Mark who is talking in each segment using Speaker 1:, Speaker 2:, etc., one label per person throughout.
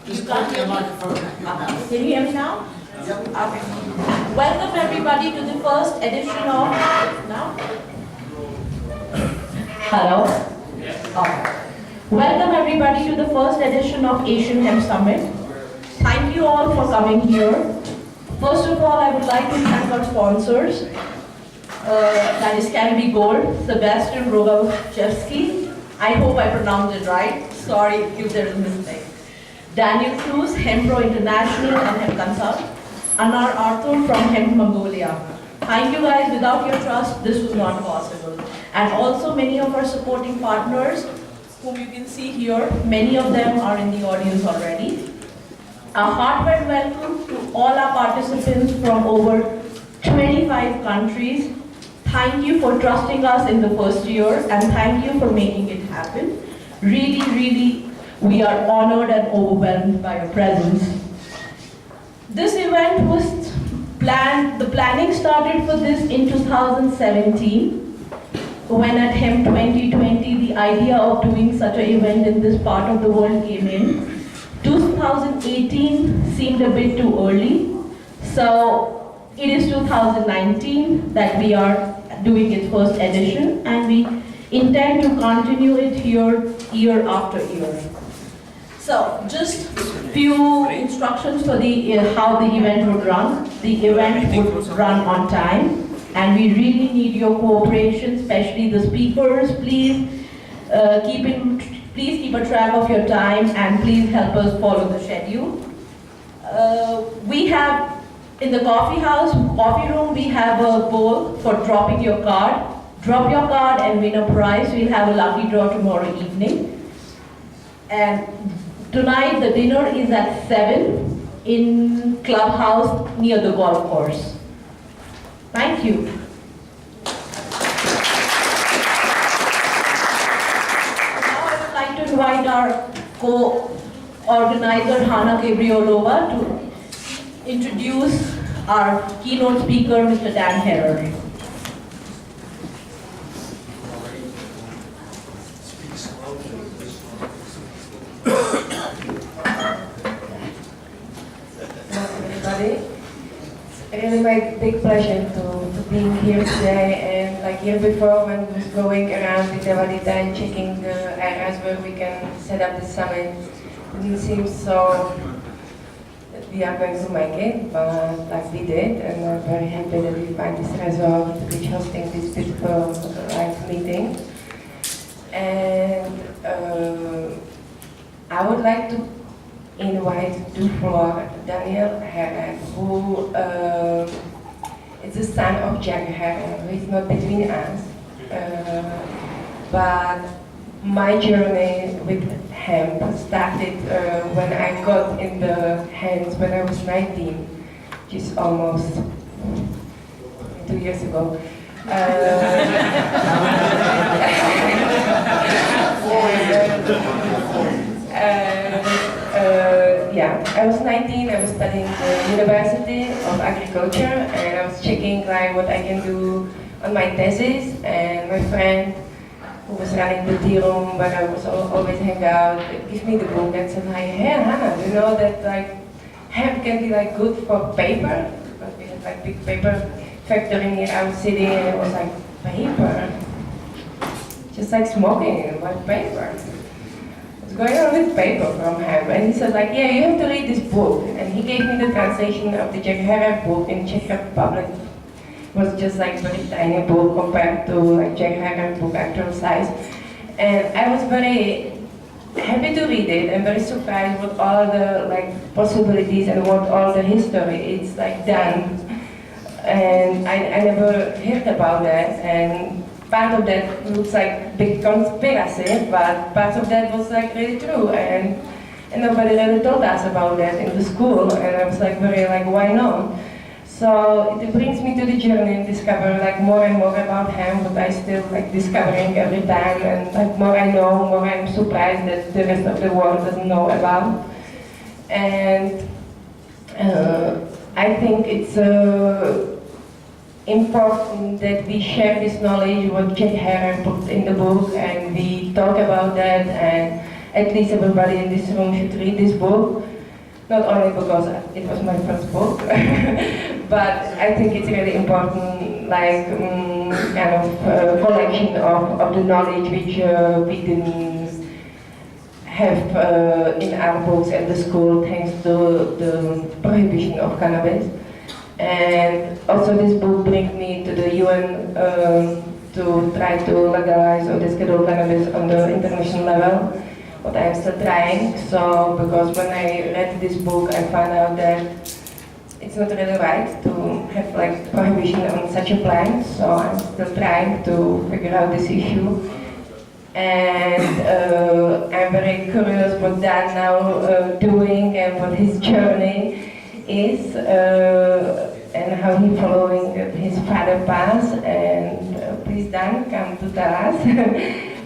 Speaker 1: Just point your microphone.
Speaker 2: Can you hear me now? Okay. Welcome everybody to the first edition of now. Hello. Okay. Welcome everybody to the first edition of Asian Hemp Summit. Thank you all for coming here. First of all, I would like to thank our sponsors. That is Canby Gold, Sebastian Rogachevsky. I hope I pronounced it right. Sorry if there is a mistake. Daniel Cruz, Hempro International and Hemp Consult. Anar Arthur from Hemp Mongolia. Thank you guys, without your trust, this was not possible. And also many of our supporting partners, whom you can see here, many of them are in the audience already. A heartfelt welcome to all our participants from over 25 countries. Thank you for trusting us in the first year and thank you for making it happen. Really, we are honored and overwhelmed by your presence. This event was planned, the planning started for this in 2017, when at Hemp 2020 the idea of doing such an event in this part of the world came in. 2018 seemed a bit too early, so it is 2019 that we are doing its first edition and we intend to continue it here year after year. So, just few instructions for the how the event would run. The event would run on time, and we really need your cooperation, especially the speakers. Please keep a track of your time, and please help us follow the schedule. We have in the coffee room, we have a bowl for dropping your card. Drop your card and win a prize. We'll have a lucky draw tomorrow evening. And tonight, the dinner is at 7 in Clubhouse near the golf course. Thank you. Now I would like to invite our co-organizer, Hana Gabrielova, to introduce our keynote speaker, Mr. Dan Herrer.
Speaker 3: It's really my big pleasure to be here today, and like year before when we was going around with Devalita and checking the areas where we can set up the summit, it didn't seem so that we are going to make it, but like we did, and I'm very happy that we find this resort which hosting this beautiful meeting. And I would like to invite to floor Daniel Herrer, who is the son of Jack Herrer, who is not between us. But my journey with hemp started when I got in the hands when I was 19, which is almost 2 years ago. Yeah, I was 19, I was studying the University of Agriculture, and I was checking like what I can do on my thesis, and my friend who was running the tea room where I was always hang out, gave me the book and said like, hey Hannah, you know that like hemp can be like good for paper? Because we had like big paper factory near our city, and it was like, paper? Just like smoking, what paper? Going on with paper from him, and he said like, yeah, you have to read this book, and he gave me the translation of the Jack Herrer book in Czech Republic. It was just like a very tiny book compared to like Jack Herrer book actual size, and I was very happy to read it and very surprised with all the like possibilities and what all the history it's like done, and I never heard about that. And part of that looks like big conspiracy, but part of that was like really true, and nobody really told us about that in the school, and I was like very like, why not? So it brings me to the journey and discover like more and more about hemp, but I still like discovering every time, and like more I know, more I'm surprised that the rest of the world doesn't know about. And I think it's important that we share this knowledge, what Jack Herrer put in the book, and we talk about that, and at least everybody in this room should read this book. Not only because it was my first book, but I think it's really important, like kind of collection of the knowledge which we didn't have in our books at the school, thanks to the prohibition of cannabis. And also this book brings me to the UN to try to legalize or schedule cannabis on the international level. But I'm still trying, so because when I read this book I found out that it's not really right to have like prohibition on such a plant, so I'm still trying to figure out this issue. And I'm very curious what Dan now doing and what his journey is and how he following his father path. And please Dan, come to tell us.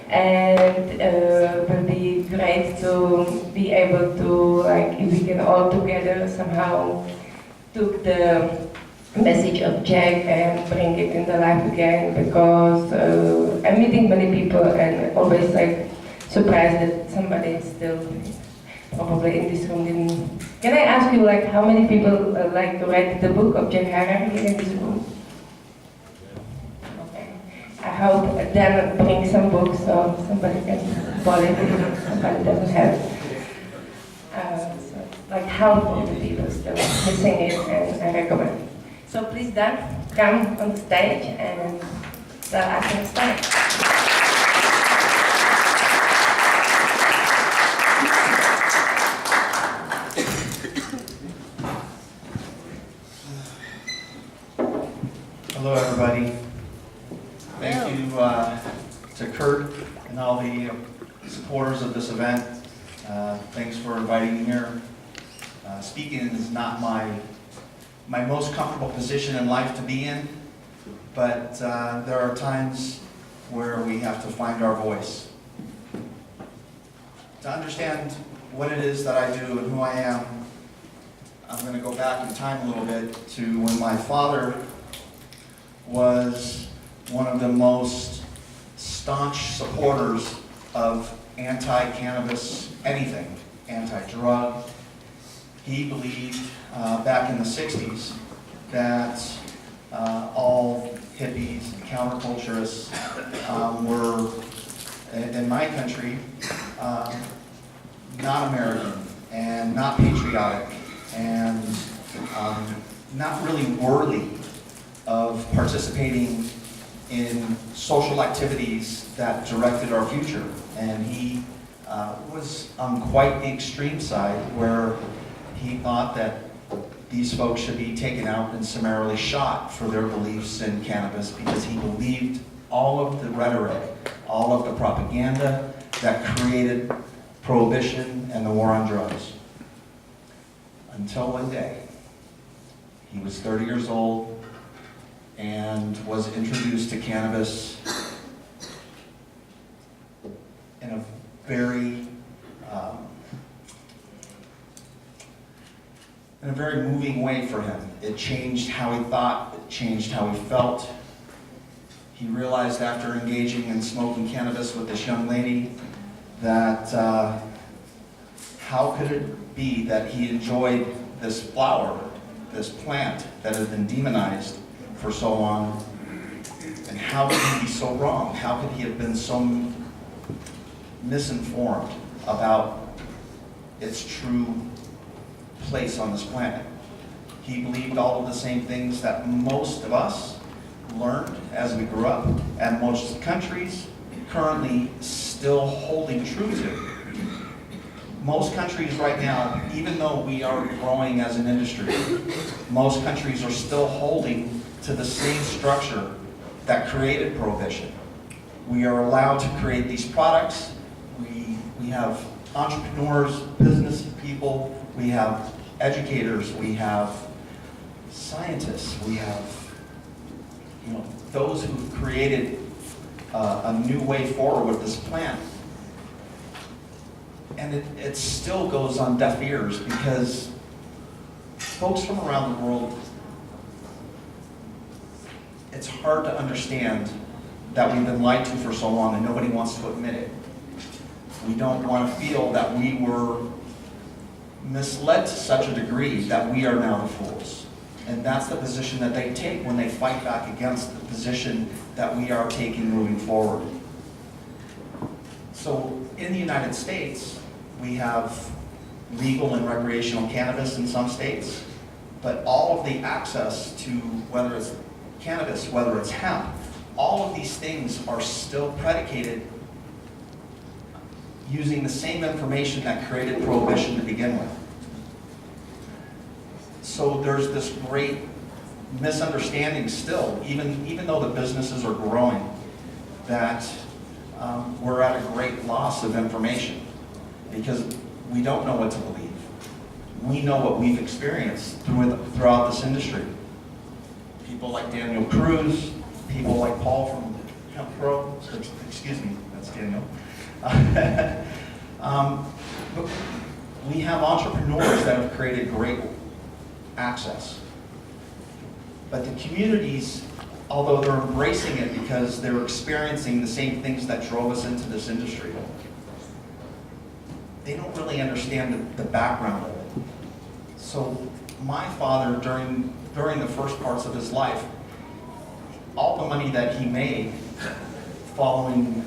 Speaker 3: And it will be great to be able to, like, if we can all together somehow took the message of Jack and bring it in the life again, because I'm meeting many people and always like surprised that somebody is still probably in this room didn't. Can I ask you, like, how many people like read the book of Jack Harrer here in this room? I hope Dan brings some books so somebody can borrow it if somebody doesn't have. So like half of the people still missing it, and I recommend. So please Dan, come on the stage and tell us your story.
Speaker 1: Hello everybody. Thank you to Kurt and all the supporters of this event. Thanks for inviting me here. Speaking is not my most comfortable position in life to be in, but there are times where we have to find our voice. To understand what it is that I do and who I am, I'm going to go back in time a little bit to when my father was one of the most staunch supporters of anti-cannabis anything, anti-drug. He believed back in the 60s that all hippies and counterculturists were, in my country, not American and not patriotic and not really worthy of participating in social activities that directed our future. And he was on quite the extreme side, where he thought that these folks should be taken out and summarily shot for their beliefs in cannabis, because he believed all of the rhetoric, all of the propaganda that created prohibition and the war on drugs. Until one day, he was 30 years old and was introduced to cannabis in a very moving way for him. It changed how he thought, it changed how he felt. He realized after engaging in smoking cannabis with this young lady that how could it be that he enjoyed this flower, this plant that had been demonized for so long, and how could he be so wrong? How could he have been so misinformed about its true place on this planet? He believed all of the same things that most of us learned as we grew up, and most countries currently still holding true to. Most countries right now, even though we are growing as an industry, most countries are still holding to the same structure that created prohibition. We are allowed to create these products. We have entrepreneurs, business people, we have educators, we have scientists, we have those who've created a new way forward with this plant. And it still goes on deaf ears, because folks from around the world, it's hard to understand that we've been lied to for so long and nobody wants to admit it. We don't want to feel that we were misled to such a degree that we are now the fools. And that's the position that they take when they fight back against the position that we are taking moving forward. So in the United States, we have legal and recreational cannabis in some states, but all of the access to whether it's cannabis, whether it's hemp, all of these things are still predicated using the same information that created prohibition to begin with. So there's this great misunderstanding still, even though the businesses are growing, that we're at a great loss of information because we don't know what to believe. We know what we've experienced throughout this industry. People like Daniel Cruz, people like Paul from Hemp Pro, excuse me, that's Daniel. But we have entrepreneurs that have created great access. But the communities, although they're embracing it because they're experiencing the same things that drove us into this industry, they don't really understand the background of it. So my father, during the first parts of his life, all the money that he made following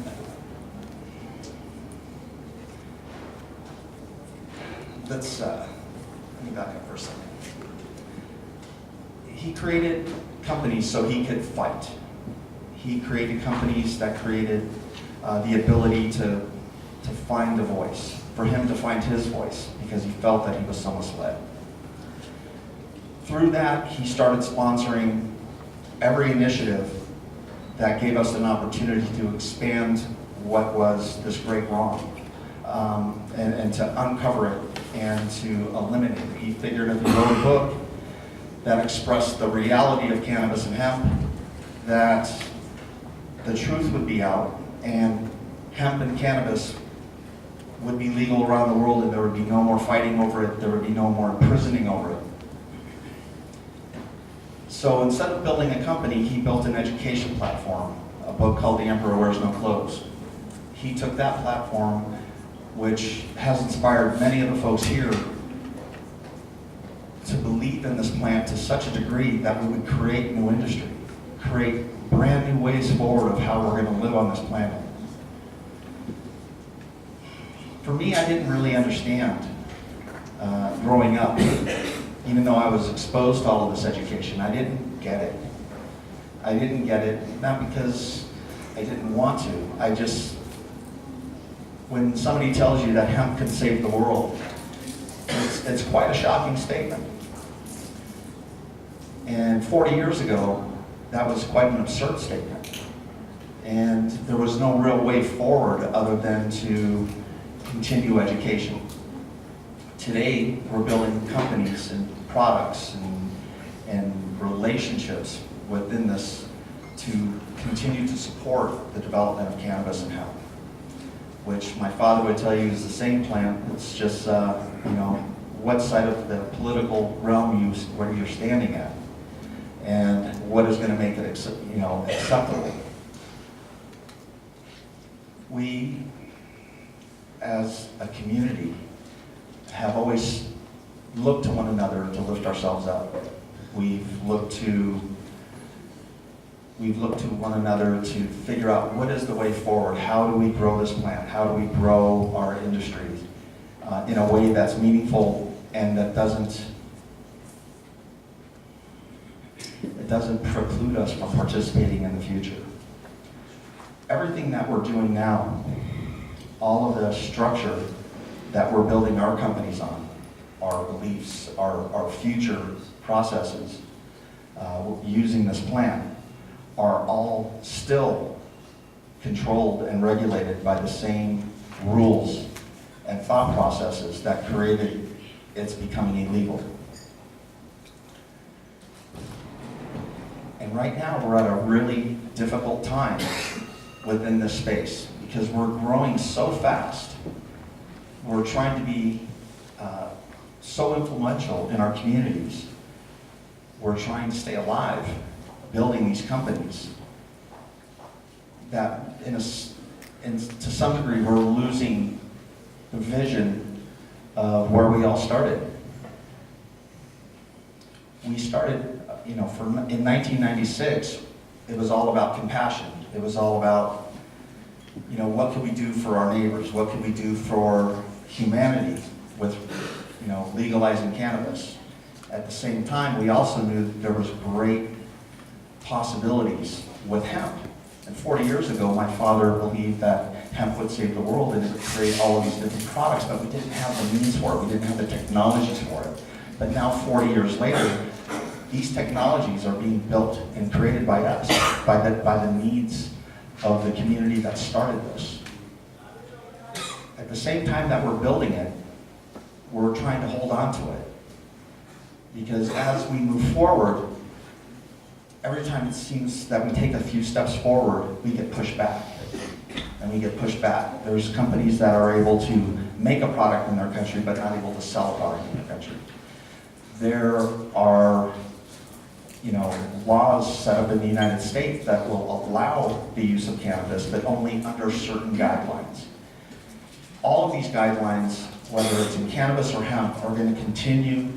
Speaker 1: let me back up for a second. He created companies so he could fight. He created companies that created the ability to find a voice, for him to find his voice, because he felt that he was so misled. Through that, he started sponsoring every initiative that gave us an opportunity to expand what was this great wrong, and to uncover it and to eliminate it. He figured if he wrote a book that expressed the reality of cannabis and hemp, that the truth would be out and hemp and cannabis would be legal around the world, and there would be no more fighting over it, there would be no more imprisoning over it. So instead of building a company, he built an education platform, a book called The Emperor Wears No Clothes. He took that platform, which has inspired many of the folks here to believe in this plant to such a degree that we would create new industry, create brand new ways forward of how we're going to live on this planet. For me, I didn't really understand growing up, even though I was exposed to all of this education. I didn't get it. I didn't get it, not because I didn't want to. I just, when somebody tells you that hemp can save the world, it's quite a shocking statement. And 40 years ago, that was quite an absurd statement. And there was no real way forward other than to continue education. Today, we're building companies and products and relationships within this to continue to support the development of cannabis and hemp, which my father would tell you is the same plant. It's just, what side of the political realm where you're standing at, and what is going to make it acceptable. We, as a community, have always looked to one another to lift ourselves up. We've looked to one another to figure out what is the way forward. How do we grow this plant? How do we grow our industries in a way that's meaningful and that doesn't preclude us from participating in the future. Everything that we're doing now, all of the structure that we're building our companies on, our beliefs, our future processes, using this plan, are all still controlled and regulated by the same rules and thought processes that created its becoming illegal. And right now we're at a really difficult time within this space because we're growing so fast. We're trying to be so influential in our communities. We're trying to stay alive, building these companies, that to some degree we're losing the vision of where we all started. We started, in 1996, it was all about compassion. It was all about, what could we do for our neighbors? What could we do for humanity with, legalizing cannabis? At the same time, we also knew that there was great possibilities with hemp. And 40 years ago, my father believed that hemp would save the world and it would create all of these different products, but we didn't have the means for it. We didn't have the technologies for it. But now, 40 years later, these technologies are being built and created by us, by the needs of the community that started this. At the same time that we're building it, we're trying to hold on to it. Because as we move forward, every time it seems that we take a few steps forward, we get pushed back. And we get pushed back. There's companies that are able to make a product in their country, but not able to sell a product in their country. There are, laws set up in the United States that will allow the use of cannabis, but only under certain guidelines. All of these guidelines, whether it's in cannabis or hemp, are going to continue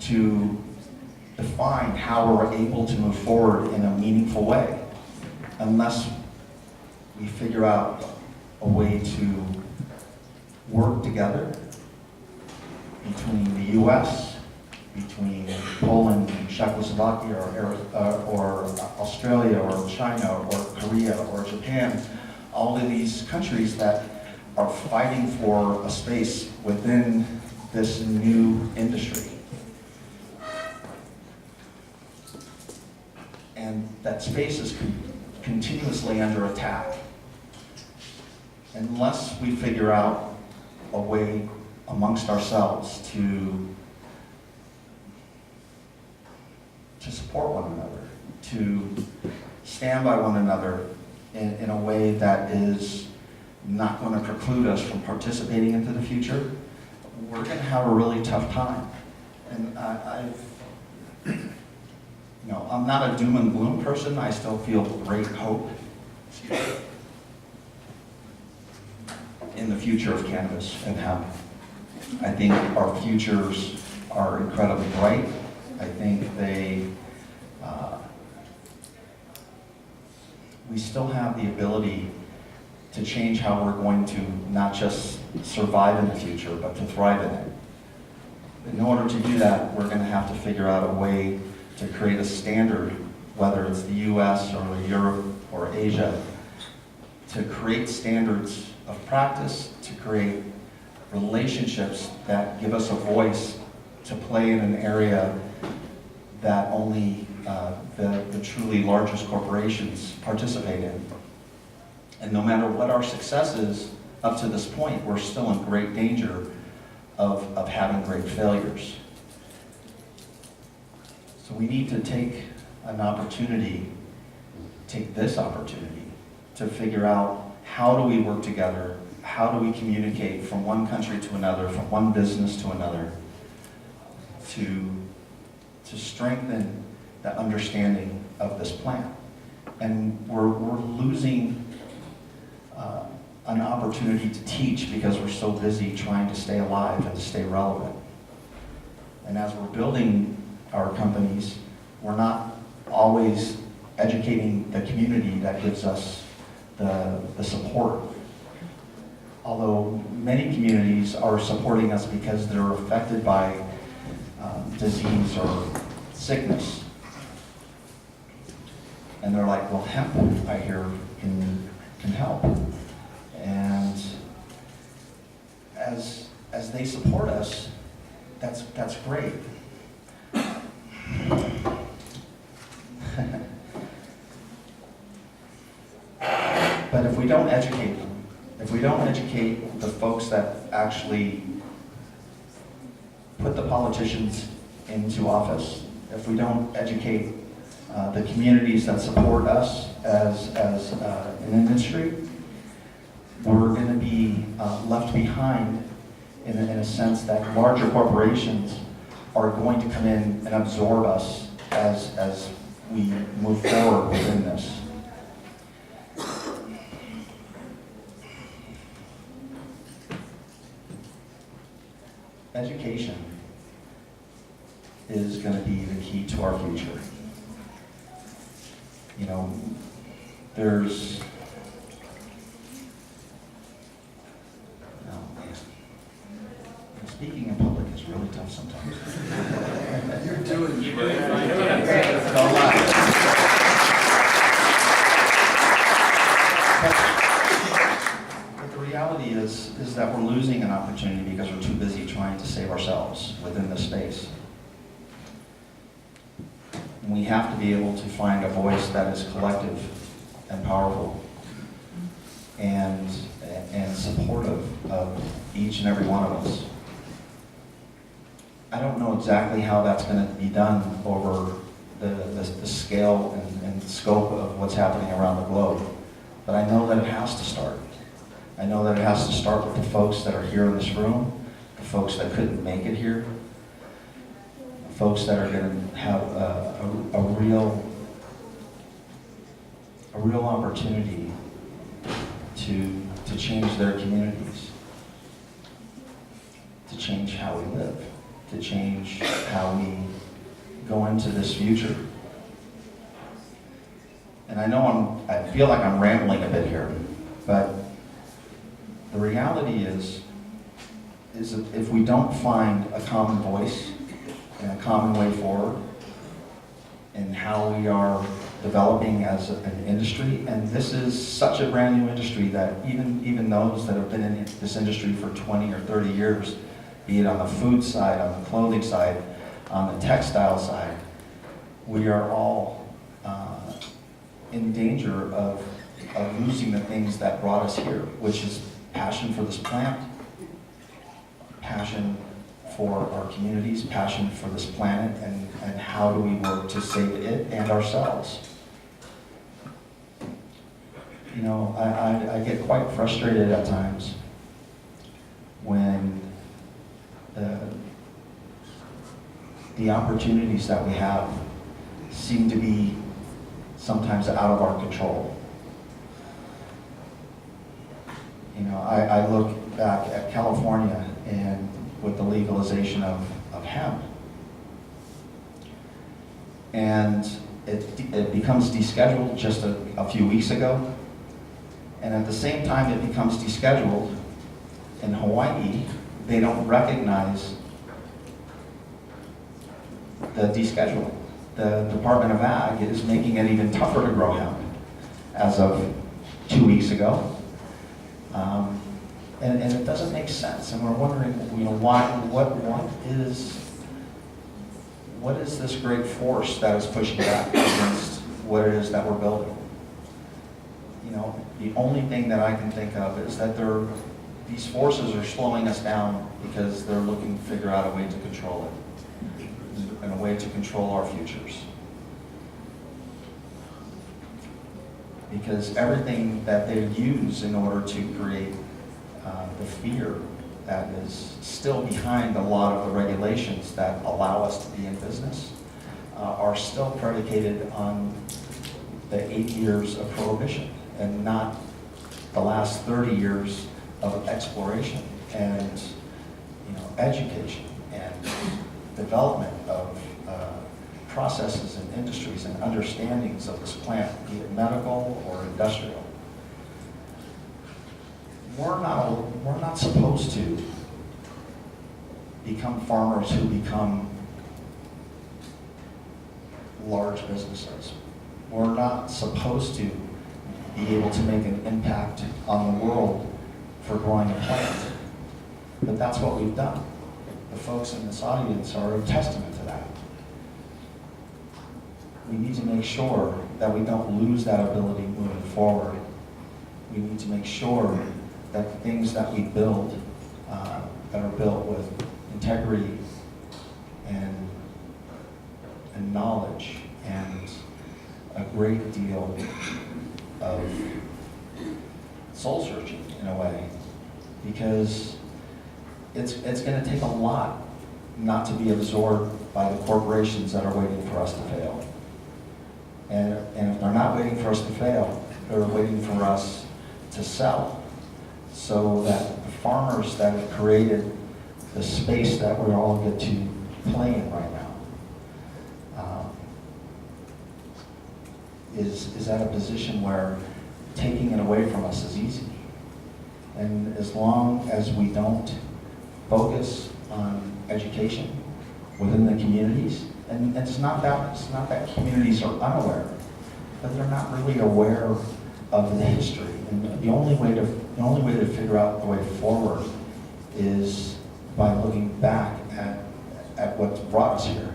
Speaker 1: to define how we're able to move forward in a meaningful way, unless we figure out a way to work together between the U.S., between Poland, Czechoslovakia, or Australia, or China, or Korea, or Japan, all of these countries that are fighting for a space within this new industry. And that space is continuously under attack. Unless we figure out a way amongst ourselves to support one another, to stand by one another in a way that is not going to preclude us from participating into the future, we're going to have a really tough time. And I'm not a doom and gloom person. I still feel great hope in the future of cannabis and hemp. I think our futures are incredibly bright. I think we still have the ability to change how we're going to not just survive in the future, but to thrive in it. In order to do that, we're going to have to figure out a way to create a standard, whether it's the US or Europe or Asia, to create standards of practice, to create relationships that give us a voice to play in an area that only the truly largest corporations participate in. And no matter what our success is up to this point, we're still in great danger of having great failures. So we need to take this opportunity to figure out, how do we work together? How do we communicate from one country to another, from one business to another, to strengthen the understanding of this plant? And we're losing an opportunity to teach because we're so busy trying to stay alive and to stay relevant. And as we're building our companies, we're not always educating the community that gives us the support. Although many communities are supporting us because they're affected by disease or sickness. And they're like, well, hemp, I hear, can help. And as they support us, that's great. But if we don't educate them, if we don't educate the folks that actually put the politicians into office, if we don't educate the communities that support us as an industry, we're going to be left behind in a sense that larger corporations are going to come in and absorb us as we move forward within this. education is going to be the key to our future. You know, there's, oh man, speaking in public is really tough sometimes.
Speaker 4: You're doing great.
Speaker 1: Don't lie. But the reality is that we're losing an opportunity because we're too busy trying to save ourselves within this space. We have to be able to find a voice that is collective and powerful and supportive of each and every one of us. I don't know exactly how that's going to be done over the scale and scope of what's happening around the globe, but I know that it has to start. I know that it has to start with the folks that are here in this room, the folks that couldn't make it here, folks that are going to have a real opportunity to change their communities, to change how we live, to change how we go into this future. And I know I feel like I'm rambling a bit here, but the reality is that if we don't find a common voice and a common way forward in how we are developing as an industry, and this is such a brand new industry that even those that have been in this industry for 20 or 30 years, be it on the food side, on the clothing side, on the textile side, we are all in danger of losing the things that brought us here, which is passion for this plant, passion for our communities, passion for this planet, and how do we work to save it and ourselves. You know, I get quite frustrated at times when the opportunities that we have seem to be sometimes out of our control. You know, I look back at California and with the legalization of hemp, and it becomes descheduled just a few weeks ago, and at the same time it becomes descheduled in Hawaii, they don't recognize the descheduling. The Department of Ag is making it even tougher to grow hemp as of 2 weeks ago. And it doesn't make sense, and we're wondering, you know, what is this great force that is pushing back against what it is that we're building? You know, the only thing that I can think of is that these forces are slowing us down because they're looking to figure out a way to control it, and a way to control our futures. Because everything that they use in order to create the fear that is still behind a lot of the regulations that allow us to be in business are still predicated on the 8 years of prohibition and not the last 30 years of exploration and, you know, education and development of processes and industries and understandings of this plant, be it medical or industrial. We're not supposed to become farmers who become large businesses. We're not supposed to be able to make an impact on the world for growing a plant. But that's what we've done. The folks in this audience are a testament to that. We need to make sure that we don't lose that ability moving forward. We need to make sure that the things that we build, that are built with integrity and knowledge and a great deal of soul searching in a way, because it's going to take a lot not to be absorbed by the corporations that are waiting for us to fail. And if they're not waiting for us to fail, they're waiting for us to sell, so that the farmers that have created the space that we all get to play in right now is at a position where taking it away from us is easy. And as long as we don't focus on education within the communities, and it's not that communities are unaware, but they're not really aware of the history. And the only way to figure out the way forward is by looking back at what's brought us here.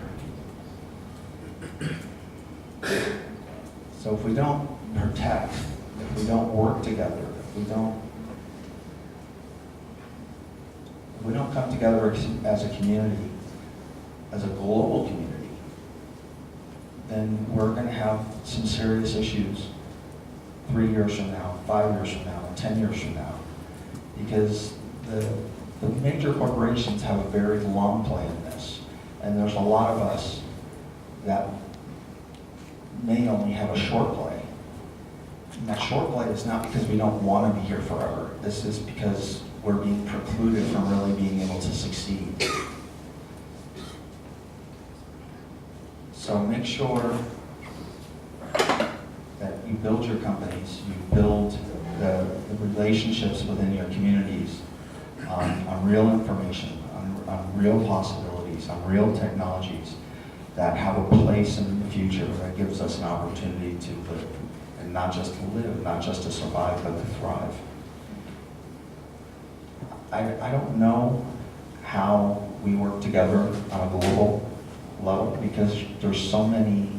Speaker 1: So if we don't protect, if we don't work together, if we don't come together as a community, as a global community, then we're going to have some serious issues 3 years from now, 5 years from now, and 10 years from now. Because the major corporations have a very long play in this. And there's a lot of us that may only have a short play. And that short play is not because we don't want to be here forever. This is because we're being precluded from really being able to succeed. So make sure that you build your companies, you build the relationships within your communities on real information, on real possibilities, on real technologies that have a place in the future that gives us an opportunity to live. And not just to live, not just to survive, but to thrive. I don't know how we work together on a global level because there's so many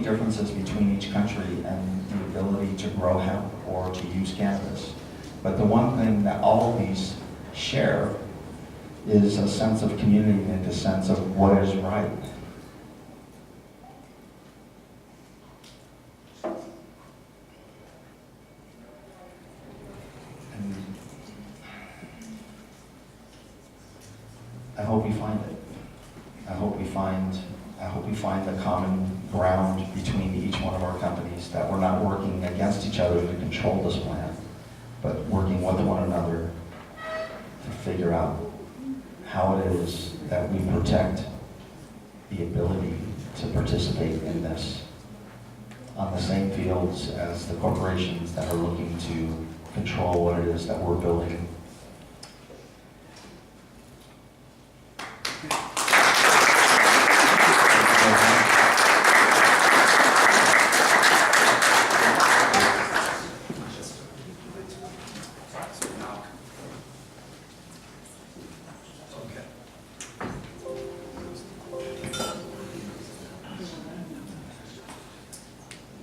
Speaker 1: differences between each country and the ability to grow hemp or to use cannabis. But the one thing that all of these share is a sense of community and a sense of what is right. And I hope we find it. I hope we find the common ground between each one of our companies, that we're not working against each other to control this plant, but working with one another to figure out how it is that we protect the ability to participate in this on the same fields as the corporations that are looking to control what it is that we're building.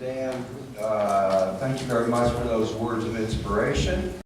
Speaker 5: Dan, thank you very much for those words of inspiration.